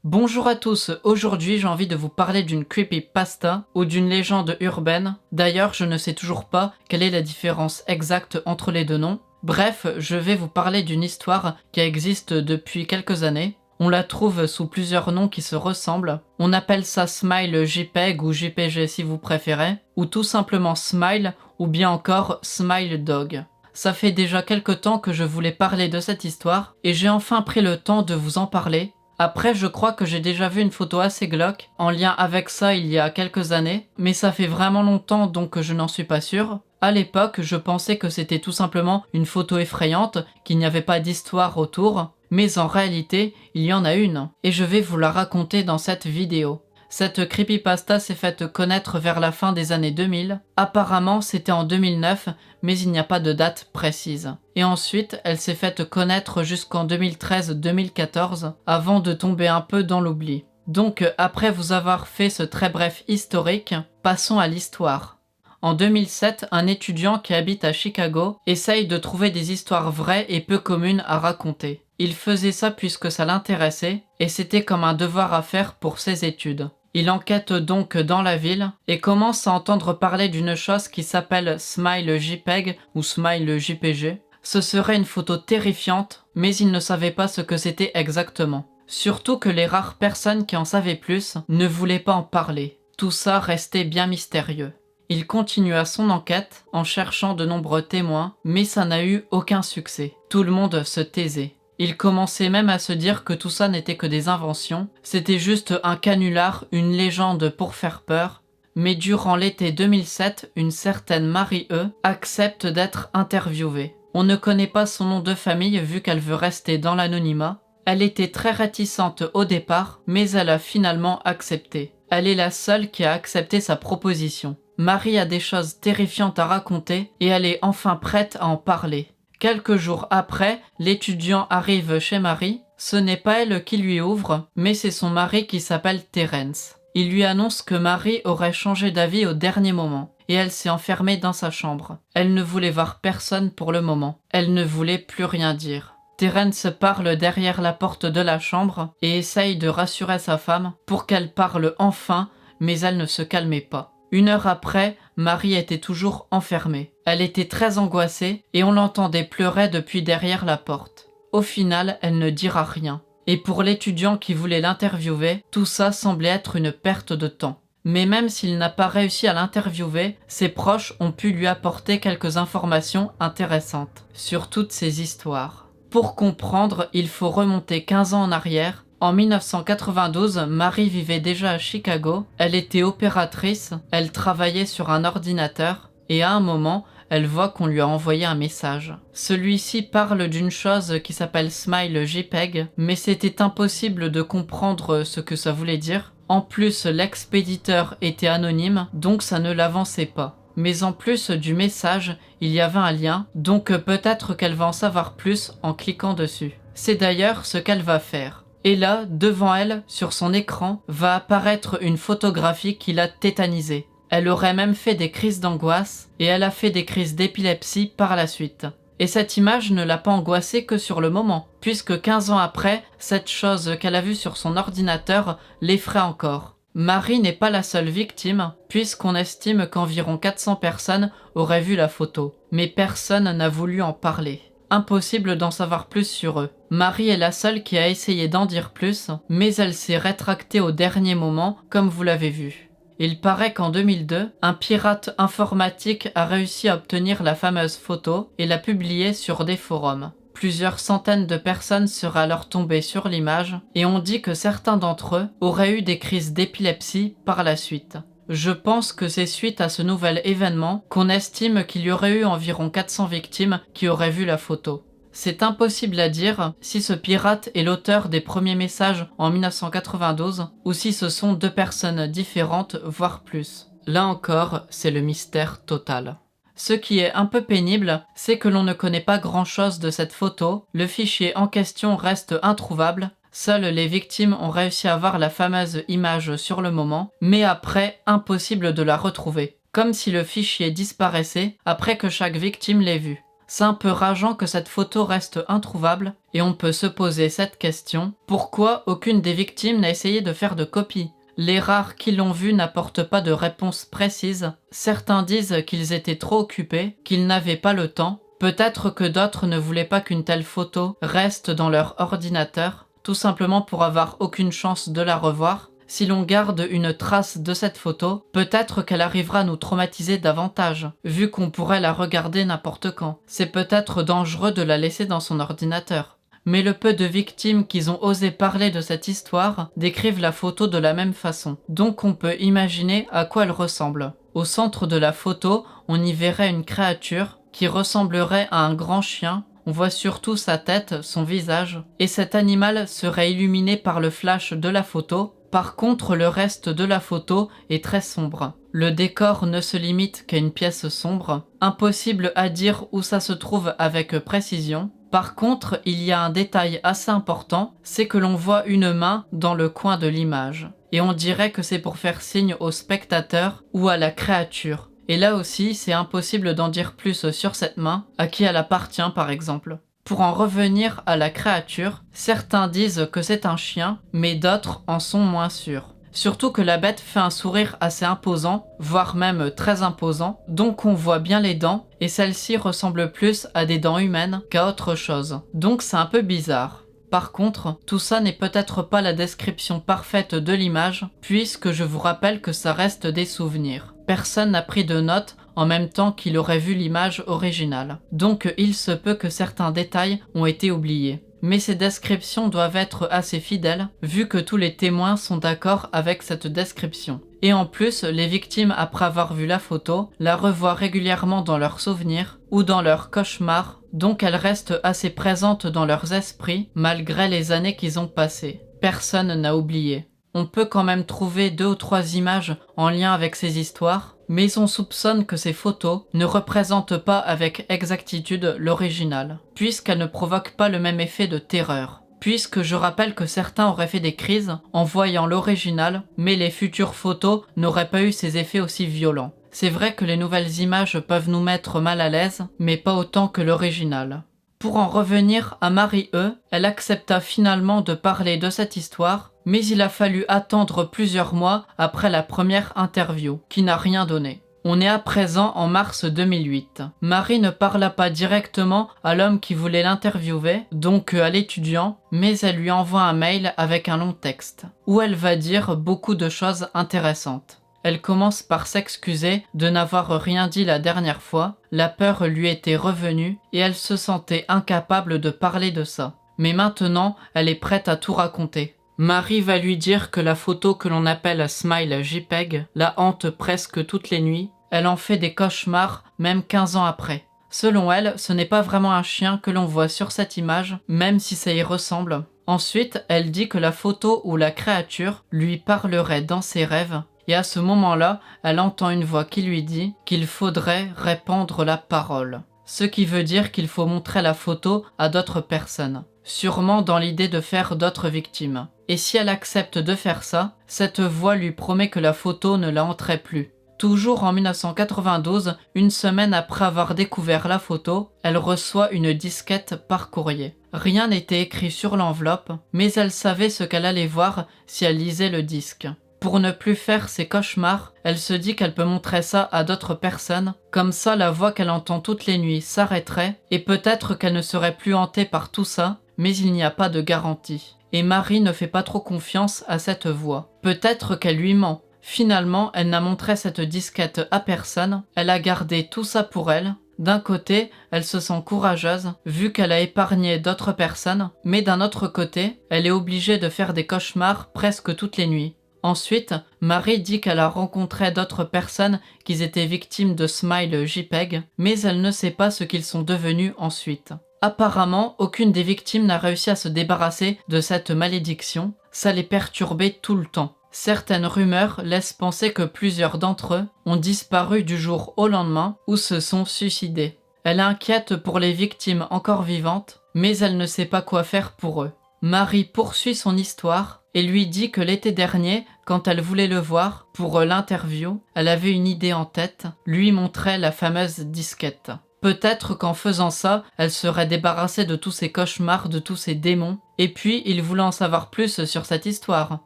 Bonjour à tous, aujourd'hui j'ai envie de vous parler d'une creepypasta ou d'une légende urbaine. D'ailleurs, je ne sais toujours pas quelle est la différence exacte entre les deux noms. Bref, je vais vous parler d'une histoire qui existe depuis quelques années. On la trouve sous plusieurs noms qui se ressemblent. On appelle ça Smile JPEG ou JPG si vous préférez, ou tout simplement Smile ou bien encore Smile Dog. Ça fait déjà quelques temps que je voulais parler de cette histoire et j'ai enfin pris le temps de vous en parler. Après, je crois que j'ai déjà vu une photo assez glauque en lien avec ça il y a quelques années, mais ça fait vraiment longtemps donc je n'en suis pas sûr. À l'époque, je pensais que c'était tout simplement une photo effrayante, qu'il n'y avait pas d'histoire autour, mais en réalité, il y en a une, et je vais vous la raconter dans cette vidéo. Cette creepypasta s'est faite connaître vers la fin des années 2000. Apparemment, c'était en 2009, mais il n'y a pas de date précise. Et ensuite, elle s'est faite connaître jusqu'en 2013-2014, avant de tomber un peu dans l'oubli. Donc, après vous avoir fait ce très bref historique, passons à l'histoire. En 2007, un étudiant qui habite à Chicago essaye de trouver des histoires vraies et peu communes à raconter. Il faisait ça puisque ça l'intéressait, et c'était comme un devoir à faire pour ses études. Il enquête donc dans la ville et commence à entendre parler d'une chose qui s'appelle Smile JPEG ou Smile JPG. Ce serait une photo terrifiante, mais il ne savait pas ce que c'était exactement. Surtout que les rares personnes qui en savaient plus ne voulaient pas en parler. Tout ça restait bien mystérieux. Il continua son enquête en cherchant de nombreux témoins, mais ça n'a eu aucun succès. Tout le monde se taisait. Il commençait même à se dire que tout ça n'était que des inventions, c'était juste un canular, une légende pour faire peur. Mais durant l'été 2007, une certaine Marie E accepte d'être interviewée. On ne connaît pas son nom de famille vu qu'elle veut rester dans l'anonymat. Elle était très réticente au départ, mais elle a finalement accepté. Elle est la seule qui a accepté sa proposition. Marie a des choses terrifiantes à raconter et elle est enfin prête à en parler. Quelques jours après, l'étudiant arrive chez Marie. Ce n'est pas elle qui lui ouvre, mais c'est son mari qui s'appelle Terence. Il lui annonce que Marie aurait changé d'avis au dernier moment, et elle s'est enfermée dans sa chambre. Elle ne voulait voir personne pour le moment. Elle ne voulait plus rien dire. Terence parle derrière la porte de la chambre et essaye de rassurer sa femme pour qu'elle parle enfin, mais elle ne se calmait pas. Une heure après, Marie était toujours enfermée. Elle était très angoissée et on l'entendait pleurer depuis derrière la porte. Au final, elle ne dira rien. Et pour l'étudiant qui voulait l'interviewer, tout ça semblait être une perte de temps. Mais même s'il n'a pas réussi à l'interviewer, ses proches ont pu lui apporter quelques informations intéressantes sur toutes ces histoires. Pour comprendre, il faut remonter 15 ans en arrière. En 1992, Marie vivait déjà à Chicago, elle était opératrice, elle travaillait sur un ordinateur et à un moment, elle voit qu'on lui a envoyé un message. Celui-ci parle d'une chose qui s'appelle Smile JPEG, mais c'était impossible de comprendre ce que ça voulait dire. En plus, l'expéditeur était anonyme, donc ça ne l'avançait pas. Mais en plus du message, il y avait un lien, donc peut-être qu'elle va en savoir plus en cliquant dessus. C'est d'ailleurs ce qu'elle va faire. Et là, devant elle, sur son écran, va apparaître une photographie qui l'a tétanisée. Elle aurait même fait des crises d'angoisse, et elle a fait des crises d'épilepsie par la suite. Et cette image ne l'a pas angoissée que sur le moment, puisque 15 ans après, cette chose qu'elle a vue sur son ordinateur l'effraie encore. Marie n'est pas la seule victime, puisqu'on estime qu'environ 400 personnes auraient vu la photo. Mais personne n'a voulu en parler. Impossible d'en savoir plus sur eux. Marie est la seule qui a essayé d'en dire plus, mais elle s'est rétractée au dernier moment, comme vous l'avez vu. Il paraît qu'en 2002, un pirate informatique a réussi à obtenir la fameuse photo et l'a publiée sur des forums. Plusieurs centaines de personnes seraient alors tombées sur l'image et on dit que certains d'entre eux auraient eu des crises d'épilepsie par la suite. Je pense que c'est suite à ce nouvel événement qu'on estime qu'il y aurait eu environ 400 victimes qui auraient vu la photo. C'est impossible à dire si ce pirate est l'auteur des premiers messages en 1992 ou si ce sont deux personnes différentes, voire plus. Là encore, c'est le mystère total. Ce qui est un peu pénible, c'est que l'on ne connaît pas grand-chose de cette photo, le fichier en question reste introuvable, seules les victimes ont réussi à voir la fameuse image sur le moment, mais après, impossible de la retrouver, comme si le fichier disparaissait après que chaque victime l'ait vu. C'est un peu rageant que cette photo reste introuvable et on peut se poser cette question: pourquoi aucune des victimes n'a essayé de faire de copie? Les rares qui l'ont vue n'apportent pas de réponse précise. Certains disent qu'ils étaient trop occupés, qu'ils n'avaient pas le temps. Peut-être que d'autres ne voulaient pas qu'une telle photo reste dans leur ordinateur, tout simplement pour avoir aucune chance de la revoir. Si l'on garde une trace de cette photo, peut-être qu'elle arrivera à nous traumatiser davantage, vu qu'on pourrait la regarder n'importe quand. C'est peut-être dangereux de la laisser dans son ordinateur. Mais le peu de victimes qui ont osé parler de cette histoire décrivent la photo de la même façon. Donc on peut imaginer à quoi elle ressemble. Au centre de la photo, on y verrait une créature qui ressemblerait à un grand chien. On voit surtout sa tête, son visage, et cet animal serait illuminé par le flash de la photo. Par contre, le reste de la photo est très sombre. Le décor ne se limite qu'à une pièce sombre. Impossible à dire où ça se trouve avec précision. Par contre, il y a un détail assez important, c'est que l'on voit une main dans le coin de l'image. Et on dirait que c'est pour faire signe au spectateur ou à la créature. Et là aussi, c'est impossible d'en dire plus sur cette main, à qui elle appartient par exemple. Pour en revenir à la créature, certains disent que c'est un chien, mais d'autres en sont moins sûrs. Surtout que la bête fait un sourire assez imposant, voire même très imposant, donc on voit bien les dents, et celles-ci ressemblent plus à des dents humaines qu'à autre chose. Donc c'est un peu bizarre. Par contre, tout ça n'est peut-être pas la description parfaite de l'image, puisque je vous rappelle que ça reste des souvenirs. Personne n'a pris de notes en même temps qu'il aurait vu l'image originale. Donc il se peut que certains détails ont été oubliés. Mais ces descriptions doivent être assez fidèles, vu que tous les témoins sont d'accord avec cette description. Et en plus, les victimes, après avoir vu la photo, la revoient régulièrement dans leurs souvenirs ou dans leurs cauchemars, donc elle reste assez présente dans leurs esprits, malgré les années qu'ils ont passées. Personne n'a oublié. On peut quand même trouver 2 ou 3 images en lien avec ces histoires, mais on soupçonne que ces photos ne représentent pas avec exactitude l'original, puisqu'elles ne provoquent pas le même effet de terreur. Puisque je rappelle que certains auraient fait des crises en voyant l'original, mais les futures photos n'auraient pas eu ces effets aussi violents. C'est vrai que les nouvelles images peuvent nous mettre mal à l'aise, mais pas autant que l'original. Pour en revenir à Marie-E, elle accepta finalement de parler de cette histoire, mais il a fallu attendre plusieurs mois après la première interview, qui n'a rien donné. On est à présent en mars 2008. Marie ne parla pas directement à l'homme qui voulait l'interviewer, donc à l'étudiant, mais elle lui envoie un mail avec un long texte, où elle va dire beaucoup de choses intéressantes. Elle commence par s'excuser de n'avoir rien dit la dernière fois, la peur lui était revenue et elle se sentait incapable de parler de ça. Mais maintenant, elle est prête à tout raconter. Marie va lui dire que la photo que l'on appelle Smile JPEG la hante presque toutes les nuits. Elle en fait des cauchemars, même 15 ans après. Selon elle, ce n'est pas vraiment un chien que l'on voit sur cette image, même si ça y ressemble. Ensuite, elle dit que la photo ou la créature lui parlerait dans ses rêves. Et à ce moment-là, elle entend une voix qui lui dit qu'il faudrait répandre la parole. Ce qui veut dire qu'il faut montrer la photo à d'autres personnes. Sûrement dans l'idée de faire d'autres victimes. Et si elle accepte de faire ça, cette voix lui promet que la photo ne la hanterait plus. Toujours en 1992, une semaine après avoir découvert la photo, elle reçoit une disquette par courrier. Rien n'était écrit sur l'enveloppe, mais elle savait ce qu'elle allait voir si elle lisait le disque. Pour ne plus faire ses cauchemars, elle se dit qu'elle peut montrer ça à d'autres personnes, comme ça la voix qu'elle entend toutes les nuits s'arrêterait, et peut-être qu'elle ne serait plus hantée par tout ça, mais il n'y a pas de garantie. Et Marie ne fait pas trop confiance à cette voix. Peut-être qu'elle lui ment. Finalement, elle n'a montré cette disquette à personne, elle a gardé tout ça pour elle. D'un côté, elle se sent courageuse, vu qu'elle a épargné d'autres personnes, mais d'un autre côté, elle est obligée de faire des cauchemars presque toutes les nuits. Ensuite, Marie dit qu'elle a rencontré d'autres personnes qui étaient victimes de Smile JPEG, mais elle ne sait pas ce qu'ils sont devenus ensuite. Apparemment, aucune des victimes n'a réussi à se débarrasser de cette malédiction, ça les perturbait tout le temps. Certaines rumeurs laissent penser que plusieurs d'entre eux ont disparu du jour au lendemain ou se sont suicidés. Elle inquiète pour les victimes encore vivantes, mais elle ne sait pas quoi faire pour eux. Marie poursuit son histoire et lui dit que l'été dernier, quand elle voulait le voir pour l'interview, elle avait une idée en tête, lui montrer la fameuse disquette. Peut-être qu'en faisant ça, elle serait débarrassée de tous ses cauchemars, de tous ses démons. Et puis, il voulait en savoir plus sur cette histoire.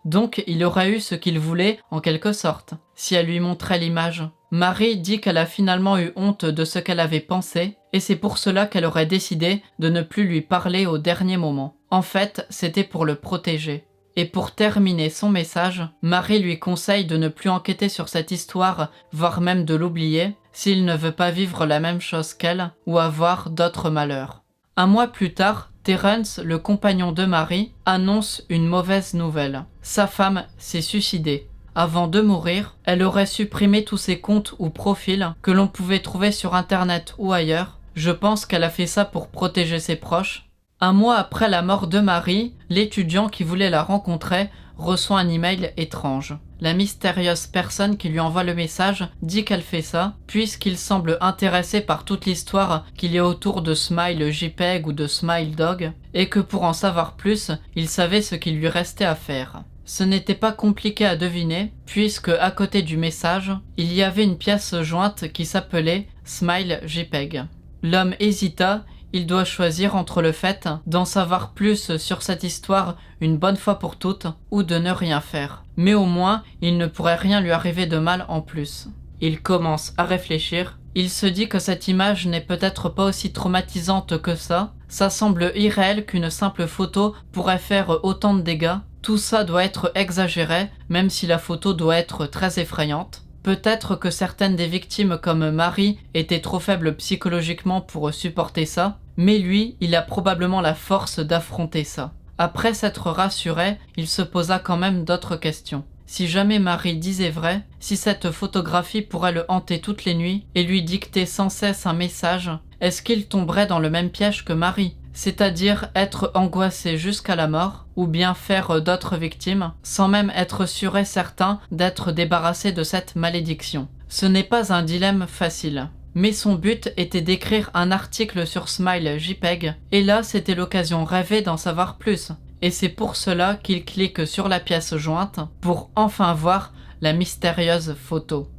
Donc, il aurait eu ce qu'il voulait, en quelque sorte, si elle lui montrait l'image. Marie dit qu'elle a finalement eu honte de ce qu'elle avait pensé, et c'est pour cela qu'elle aurait décidé de ne plus lui parler au dernier moment. En fait, c'était pour le protéger. Et pour terminer son message, Marie lui conseille de ne plus enquêter sur cette histoire, voire même de l'oublier, s'il ne veut pas vivre la même chose qu'elle ou avoir d'autres malheurs. Un mois plus tard, Terence, le compagnon de Marie, annonce une mauvaise nouvelle. Sa femme s'est suicidée. Avant de mourir, elle aurait supprimé tous ses comptes ou profils que l'on pouvait trouver sur internet ou ailleurs. Je pense qu'elle a fait ça pour protéger ses proches. Un mois après la mort de Marie, l'étudiant qui voulait la rencontrer reçoit un email étrange. La mystérieuse personne qui lui envoie le message dit qu'elle fait ça, puisqu'il semble intéressé par toute l'histoire qu'il y a autour de Smile JPEG ou de Smile Dog, et que pour en savoir plus, il savait ce qu'il lui restait à faire. Ce n'était pas compliqué à deviner, puisque à côté du message, il y avait une pièce jointe qui s'appelait Smile JPEG. L'homme hésita. Il doit choisir entre le fait d'en savoir plus sur cette histoire une bonne fois pour toutes ou de ne rien faire. Mais au moins, il ne pourrait rien lui arriver de mal en plus. Il commence à réfléchir. Il se dit que cette image n'est peut-être pas aussi traumatisante que ça. Ça semble irréel qu'une simple photo pourrait faire autant de dégâts. Tout ça doit être exagéré, même si la photo doit être très effrayante. Peut-être que certaines des victimes comme Marie étaient trop faibles psychologiquement pour supporter ça, mais lui, il a probablement la force d'affronter ça. Après s'être rassuré, il se posa quand même d'autres questions. Si jamais Marie disait vrai, si cette photographie pourrait le hanter toutes les nuits et lui dicter sans cesse un message, est-ce qu'il tomberait dans le même piège que Marie ? C'est-à-dire être angoissé jusqu'à la mort, ou bien faire d'autres victimes, sans même être sûr et certain d'être débarrassé de cette malédiction. Ce n'est pas un dilemme facile. Mais son but était d'écrire un article sur Smile JPEG, et là c'était l'occasion rêvée d'en savoir plus. Et c'est pour cela qu'il clique sur la pièce jointe, pour enfin voir la mystérieuse photo.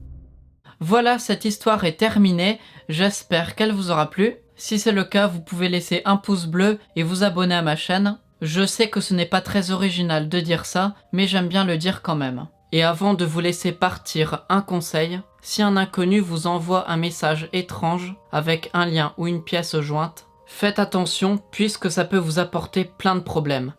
Voilà, cette histoire est terminée, j'espère qu'elle vous aura plu. Si c'est le cas, vous pouvez laisser un pouce bleu et vous abonner à ma chaîne. Je sais que ce n'est pas très original de dire ça, mais j'aime bien le dire quand même. Et avant de vous laisser partir, un conseil, si un inconnu vous envoie un message étrange avec un lien ou une pièce jointe, faites attention puisque ça peut vous apporter plein de problèmes.